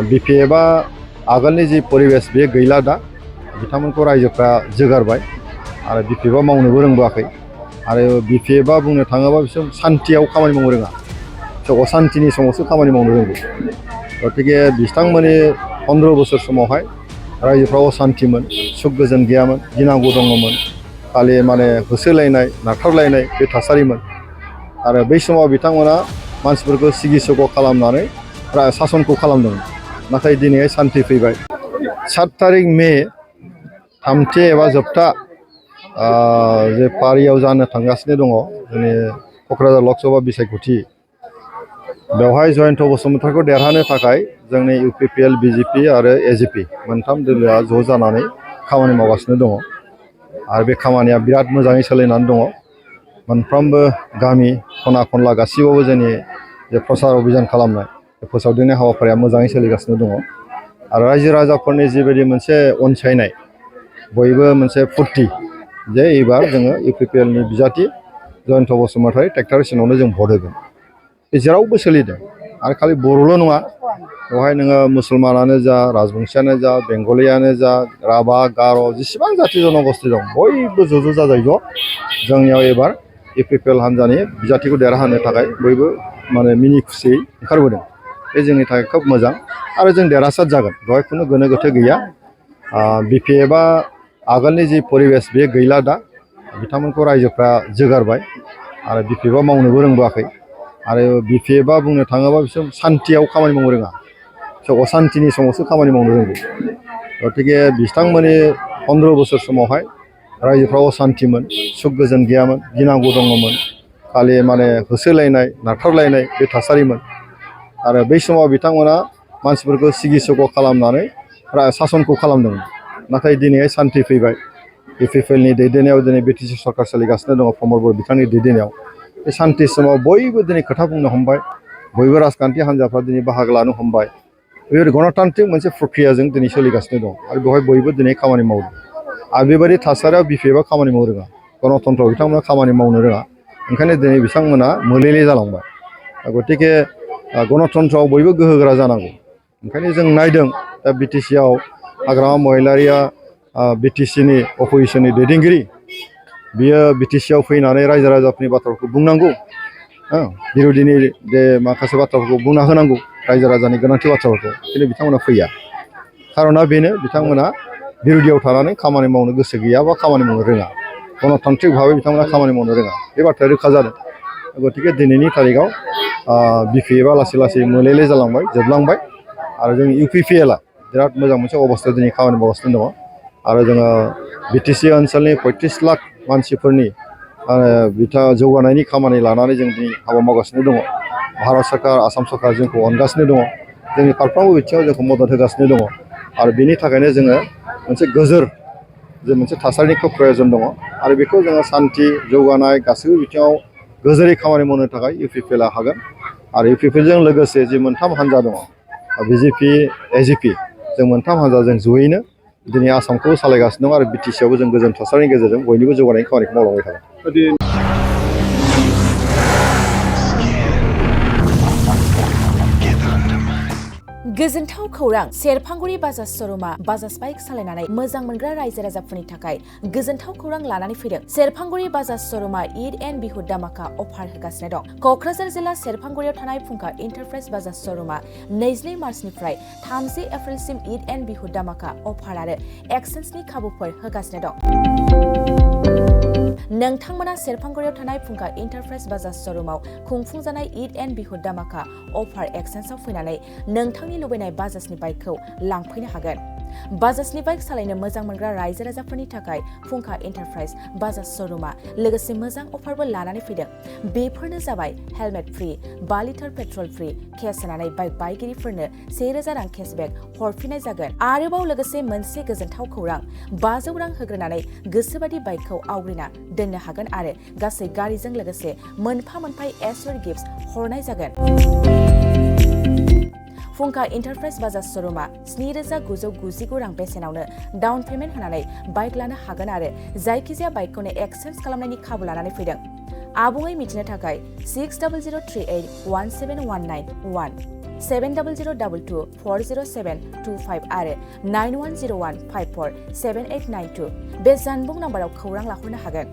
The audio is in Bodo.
बिपिएफआ आगोलनि जि परिबेस बे गैला दा बिथांमोनखौ रायजोफ्रा जोगारबाय आरो बिपिएफआ मावनोबो रोंबोआखै आरो बिपिएफआ बुंनो थाङोबा बिसोर सान्थियाव खामानि मावनो रोङा बिसोर असान्थिनि समावसो खामानि मावनो रोंगौ गतिके बिथांमोननि 15 बोसोर समावहाय रायजोफ्रा असान्थिमोन सुख गोजोन गैयामोन गिनांगौ दङमोन खालि माने होसोलायनाय नारथारलायनाय बे थासारिमोन आरो बै समाव बिथांमोना मानसिफोरखौ सिगि सग' खालामनानै सासनखौ खालामदोंमोन नाथाय दिनैहाय सान्थि फैबाय 7 तारिख मे थामथि एबा जोबथा जे फारियाव जानो थांगासिनो दङ जोंनि क'क्राझार लकसभा बिसायख'थि बेवहाय जयन्त बसुमतारीखौ देरहानो थाखाय जोंनि इउपिपिएल बिजेपि आरो एजिपि मोनथाम दोलोआ ज' जानानै खामानि मावगासिनो दङ आरो बे खामानिया बिराद मोजाङै सोलिनानै दङ मोनफ्रोमबो गामि खना खनला गासिबावबो जोंनि जे प्रसार अभियान खालामनाय फोसावदिंनाय हाबाफारिया मोजाङै सोलिगासिनो दङ आरो रायजो राजाफोरनि जिबायदि मोनसे अनसायनाय बयबो मोनसे फुर्ति जे एबार जोङो इउपिपिएलनि बिजाथि जयन्त बसुमतारी ट्रेक्ट'रेसनावनो जों भट होगोन बे जेरावबो सोलिदों आरो खालि बर'ल' नङा बेवहाय नोङो मुसलमानानो जा राजबंशियानो जा बेंगलियानो जा राभा गार' जेसेबां जाथि जन'गस्ति दं बयबो ज' जाजाय जोंनियाव एबार इउपिपिएल हान्जानि बिजाथिखौ देरहाहोनो थाखाय बयबो माने मिनि खुसियै ओंखारबोदों बे जोंनि थाखाय खोब मोजां आरो जों देरहासार जागोन बेवहाय खुनु गोनो गोथो गैया बिपिएफआ आगोलनि जि परिबेस बे गैला दा बिथांमोनखौ रायजोफ्रा जोगारबाय आरो बिपिएफआ मावनोबो रोंबोआखै आरो बिपिएफआ बुंनो थाङोबा बिसोर सान्थियाव खामानि मावनो रोङा बिसोर असान्थिनि समावसो खामानि मावनो रोंगौ गतिके बिथांमोननि 15 बोसोर समावहाय रायजोफ्रा असान्थिमोन सुख गोजोन गैयामोन गिनांगौ दङमोन खालि माने होसोलायनाय नारथारलायनाय बे थासारिमोन आरो बै समाव बिथांमोना मानसिफोरखौ सिगि सग' खालामनानै सासनखौ खालामदोंमोन नाथाय दिनैहाय सान्थि फैबाय इउपिपिएलनि दैदेननायाव दिनै बिटिसि सरकार सोलिगासिनो दङ प्रमद बर' बिथांनि दैदेननायाव बे सान्थि समाव बयबो दिनै खोथा बुंनो हमबाय बयबो राजखान्थि हान्जाफ्रा दिनै बाहागो लानो हमबाय बेबायदि गणतान्त्रिक मोनसे प्रक्रियाजों दिनै सोलिगासिनो दं आरो बेवहाय बयबो दिनै खामानि मावदों आरो बेबायदि थासारियाव बिपिएफआ खामानि मावनो रोङा गणतन्त्रआव बिथांमोना खामानि मावनो रोङा ओंखायनो दिनै बिथांमोना मोलेले जालांबाय गतिके गणतन्त्रआव बयबो गोहोगोरा जानांगौ ओंखायनो जों नायदों दा बिटिसिआव हाग्रामा महिलारिया बिटिसिनि अप'जिसननि दैदेनगिरि बियो बिटिसिआव फैनानै रायजो राजाफोरनि बाथ्राफोरखौ बुंनांगौ बिर'धिनि जे माखासे बाथ्राफोरखौ बुंना होनांगौ रायजो राजानि गोनांथि बाथ्राफोरखौ खिन्थु बिथांमोना फैया खार'ना बेनो बिथांमोना बिर'धियाव थानानै खामानि मावनो गोसो गैया बा खामानि मावनो रोङा गणतान्त्रिक भाबै बिथांमोना खामानि मावनो रोङा बे बाथ्राया रोखा जादों गतिके दिनैनि थारिखआव बिपिएफआ लासै लासै मोलेले जालांबाय जोबलांबाय आरो जोंनि इउपिपिएलआ बिराद मोजां मोनसे अबस्थायाव दिनै खामानि मावगासिनो दङ आरो जोङो बिटिसि ओनसोलनि 35 लाख मानसिफोरनि जौगानायनि खामानि लानानै जों दिनै हाबा मावगासिनो दङ भारत सरकार आसाम सरकार जोंखौ अनगासिनो दङ जोंनि फारफ्रोमबो बिथिङाव जोंखौ मदद होगासिनो दङ आरो बेनि थाखायनो जोङो मोनसे गोजोर जे मोनसे थासारिनि खोब प्रयजन दङ आरो बेखौ जोङो सान्थि जौगानाय गासैबो बिथिङाव गोजोरै खामानि मावनो थाखाय इउपिपिएलआ हागोन आरो इउपिपिएलजों लोगोसे जि मोनथाम हान्जा दङ बिजेपि एजिपि जों मोनथाम हान्जाजों जयैनो दिनै आसामखौ सालायगासिनो दं आरो बिटिसिआवबो जों गोजोन थासारिनि गेजेरजों बयनिबो जौगानायनि खामानिखौ मावलांबाय थागोन गोजोनथाव खौरां सेरफांगुरि बाजाज श'रुमा बाजाज बाइक सालायनानै मोजां मोनग्रा रायजो राजाफोरनि थाखाय गोजोनथाव खौरां लानानै फैदों सेरफांगुरि बाजाज श'रुमा ईद एन्ड बिहु दामाका अफार होगासिनो दं क'क्राझार जिल्ला सेरफांगुरियाव थानाय फुंखा इन्टारप्राइज बाजाज श'रुमा 22 मार्चनिफ्राय 30 एप्रिलसिम ईद एन्ड बिहु दामाका अफार आरो एक्सेन्सनि खाबुफोर होगासिनो दं नोंथांमोना सेरफांगुरियाव थानाय फुंखा इन्टारप्राइज बाजाज श'रुमाव खुंफुंजानाय ईद एन्ड बिहु दामाका अफार एक्सेन्सआव फैनानै नोंथांनि लुबैनाय बाजाजनि बाइकखौ लांफैनो हागोन बाजाजनि बाइक सालायनो मोजां मोनग्रा रायजो राजाफोरनि थाखाय फुंखा इन्टारप्राइज बाजाज श'रुमा लोगोसे मोजां अफारबो लानानै फैदों बेफोरनो जाबाय helmet free 5 litre petrol free case होनानै बाइक बायगिरिफोरनो 1000 रां केसबेक हरफिननाय जागोन आरोबाव लोगोसे मोनसे गोजोनथाव खौरां 500 रां होग्रोनानै गोसोबादि बाइकखौ आवग्रिना दोननो हागोन आरो गासै गारिजों लोगोसे मोनफा एसर गिफ्ट हरनाय जागोन फुंखा इन्टारप्राइज बाजाज श'रुमा 7,999 रां बेसेनावनो डाउन पेमेन्ट होनानै बाइक लानो हागोन आरो जायखिजाया बाइकखौनो एक्सेन्स खालामनायनि खाबु लानानै फैदों आबुङै मिथिनो थाखाय 6003817191 7002240725 आरो 9101547892 बे जानबुं नाम्बाराव खौरां लाहरनो हागोन।